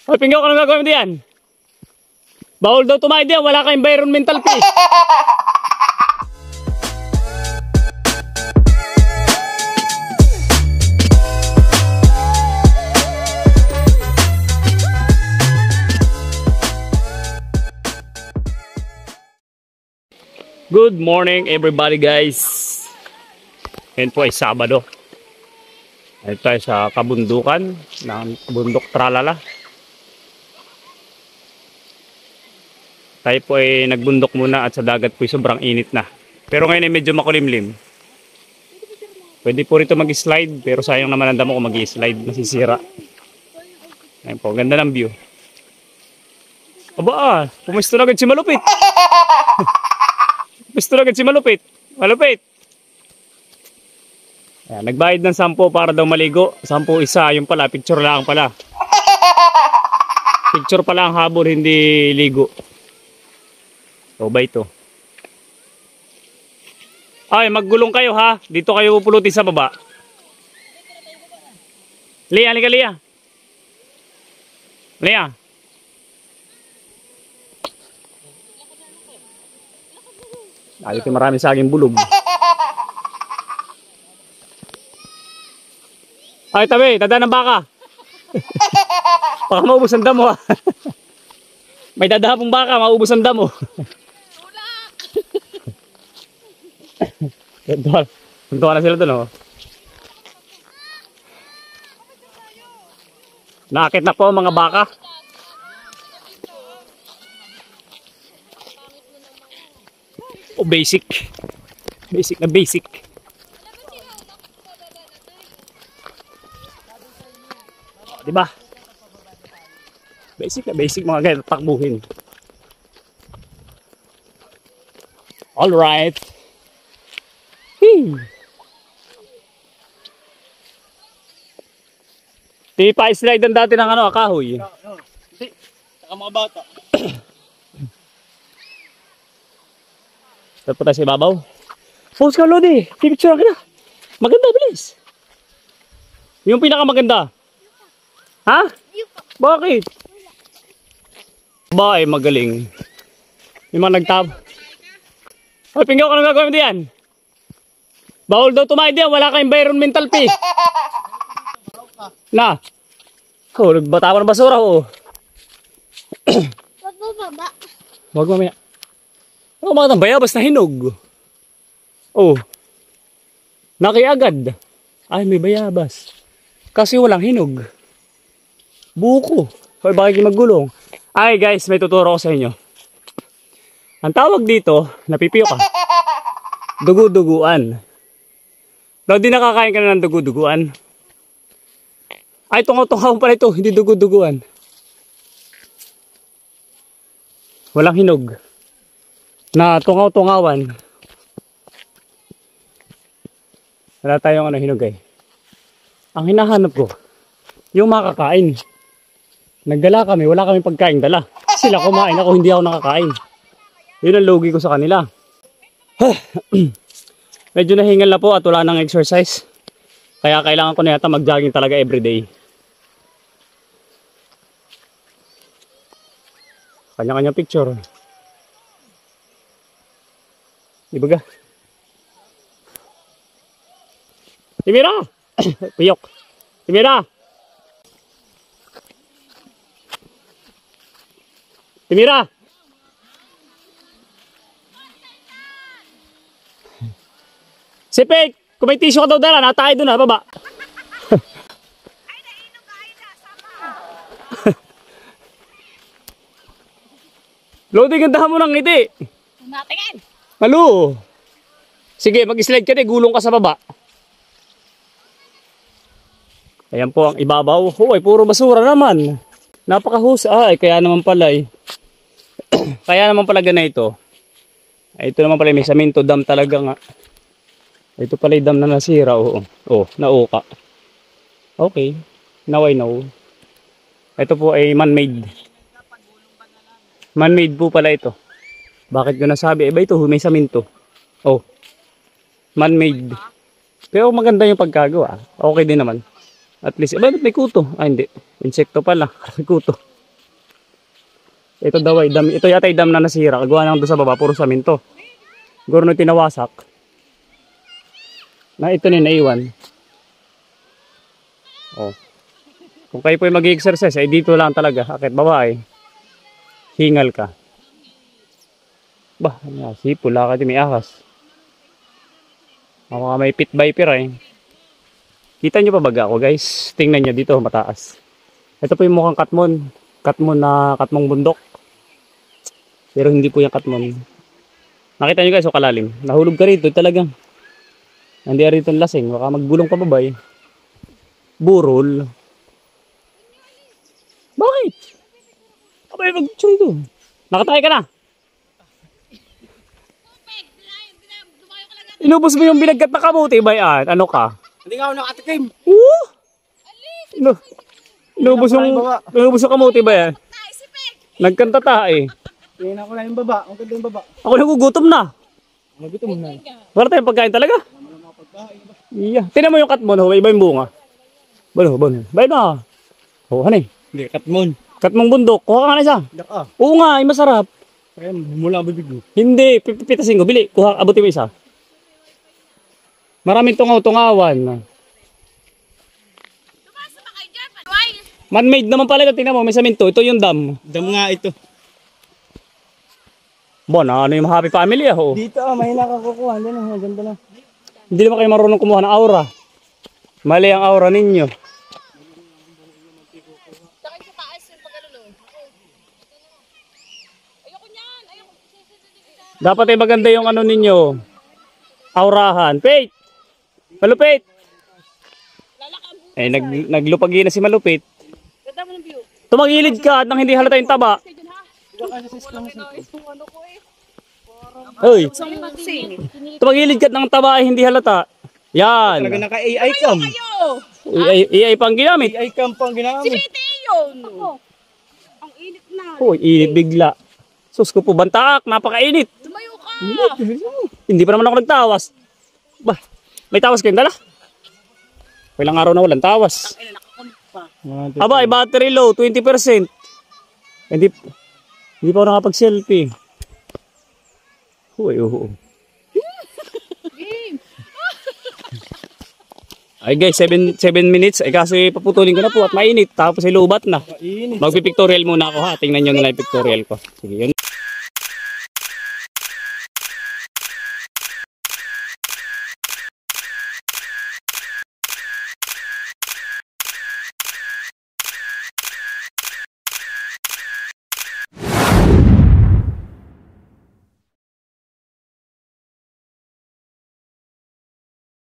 Hoy, Pinggaw, ka nang gagawin mo diyan? Bawal daw tumayo diyan, wala ka environmental fee. Good morning everybody guys. Ngayon po ay Sabado. Ito tayo sa kabundukan ng bundok Tralala. Tayo po ay nagbundok muna at sa dagat po ay sobrang init na. Pero ngayon ay medyo makulimlim. Pwede po rito mag-slide pero sayang naman ang damo kung mag-slide, masisira. Ngayon po, ganda ng view. Aba, pumisto na agad si Malupit. Gusto na agad si Malupit. Malupit. Ayan, nagbayad ng 10 para daw maligo. 10 isa. Yung pala, picture lang pala. Picture pala ang habol, hindi ligo. So, ba ito? Ay, maggulong kayo ha. Dito kayo pupulutin sa baba. Lia, halika Lia. Lia. Dito marami sa aking bulog. Ay, tabi, dadaan ng baka. Baka maubos ang damo ha. May dadaha pong baka, maubos ang damo. Tuntuan na sila doon oh. Nakakit na po ang mga baka. Oh, basic. Basic na basic. Oh, diba? Basic na basic mga guys, takbuhin. Alright. Di pa slide ang dati ng ano, kahoy. Hindi. Saka mga bata. Tapos tayo sa ibabaw. Post ka, Lodi. Picture ka na. Maganda, bilis. Yung pinakamaganda. Ha? Bakit? Ba, magaling. Yung mga nagtab. Hoy, Pinggaw, ka nang gagawin mo diyan? Bawal daw tumayo diyan, wala ka environmental fee. Na. Oh, nagbatawa ng basura, oh. Wag mo baba. Wag mamaya. Oh, mga bayabas na hinog. Oh. Nakiagad. Ay, may bayabas. Kasi walang hinog. Buko. Hoy, bakit maggulong? Ay, guys, may tuturo ko sa inyo. Ang tawag dito, napipiyo ka. Dugu-duguan. Daw di nakakain ka na ng dugu-duguan. Ay, tungaw-tungaw pala ito, hindi dugu-duguan. Walang hinog. Na tungaw-tungawan. Wala tayong ano, hinog eh. Ang hinahanap ko, yung makakain. Nagdala kami, wala kami pagkain dala. Sila kumain, ako hindi ako nakakain. Yun ang logi ko sa kanila. Medyo nahingal na po at wala nang exercise. Kaya kailangan ko na yata mag-jogging talaga everyday. Kanya-kanya picture. Ibaga. Timira! Piyok. Timira! Timira! Sipik! Kung may tissue ka daw dala, natay doon ha, baba. Ay, nainom ka, ay nasama. Lodi, gandahan mo ng ngiti. Natingin. Malu. Sige, mag-slide ka na, gulong ka sa baba. Ayan po ang ibabaw. Hoy, puro basura naman. Napakahusay. Ay, kaya naman pala eh. Kaya naman pala ganito. Ay, ito naman pala may saminto dam talaga nga. Ito pala yung dam na nasira. Oo. Oh, nauka. Okay. Now I know. Ito po ay man-made. Man-made po pala ito. Bakit ko nasabi? Iba ito, may saminto. Oh. Man-made. Pero maganda yung pagkagawa. Okay din naman. At least, ba't may kuto? Ah, hindi. Insekto pala. Kuto. Ito daw ay dam. Ito yata ay dam na nasira. Gawa nang doon sa baba. Puro saminto. Siguro na tinawasak. Na ito na naiwan. Oh. Kung kayo po ay mag-exercise, ay dito lang talaga. Akit baba ay. Hingal ka. Bah, sipol. Lakad yung may ahas. Mga may pit viper ay. Kita nyo pa baga ako guys? Tingnan nyo dito mataas. Ito po yung mukhang katmon. Katmon na katmong bundok. Pero hindi po yung katmon. Nakita nyo guys o kalalim. Nahulog ka rito talagang. Hindi rito lasing. Baka maggulong ka babay. Burol. Bakit? Abay mag-try doon. Nakatay ka na. Inubos mo yung binagkat na kamuti bayan. Ano ka? Hindi nga ako nakatikim. Inubos yung kamuti ba yan? Nagkanta tae. Tingnan ko na yung baba. Ang ganda yung baba. Ako nagugutom na. Magutom na. Wala tayong pagkain talaga. Iya. Tinan mo yung katmon. Iba yung bunga. Balo. Bayan na. Oh, hanay. Hindi, katmon. Katmong bundok. Kuha ka nga na isa. Daka. Oo nga, ay masarap. Kaya mula ang bibig mo. Hindi. Pipitasin ko. Bili. Kuha. Abuti mo isa. Maraming tungaw-tungawan. Lumasa ba kayo dyan? Panuay! Man-made naman pala ito. Tingnan mo. May saminto. Ito yung dam. Dam nga ito. Bon, ano yung happy family ah. Oh. Dito mahina ka kukuha. Hindi na, ganda na. Hindi naman kayo marunong kumuha ng aura. Mali ang aura ninyo. Sakay sa taas yung pagkalulo. Ayoko niyan! Ayoko! Dapat ay maganda yung ano ninyo. Aurahan. Pate! Malupit! Eh, naglupagi na si Malupit. Ganda mo ng view. Tumagilid ka at nang hindi halata yung taba. Hoy! Tumagilid ka at nang taba ay hindi halata. Yan. Talaga naka-AI cam. AI pa ang ginamit. AI cam pang ginamit. Piti yun! Ang init na. Hoy, init bigla. Sus ko po, bantaak. Napakainit. Lumayo ka! Hindi pa naman ako nagtawas. Bah, may tawas kayong dala? Ilang araw na walang tawas. Aba, ay battery low, 20%. Hindi pa ako nakapag-selfie. Uy. Ay guys, 7 minutes. Ay kasi paputulin ko na po at mainit. Tapos ay lubat na. Magpipictorial muna ako ha. Tingnan nyo na lang yung pictorial ko. Sige, yun.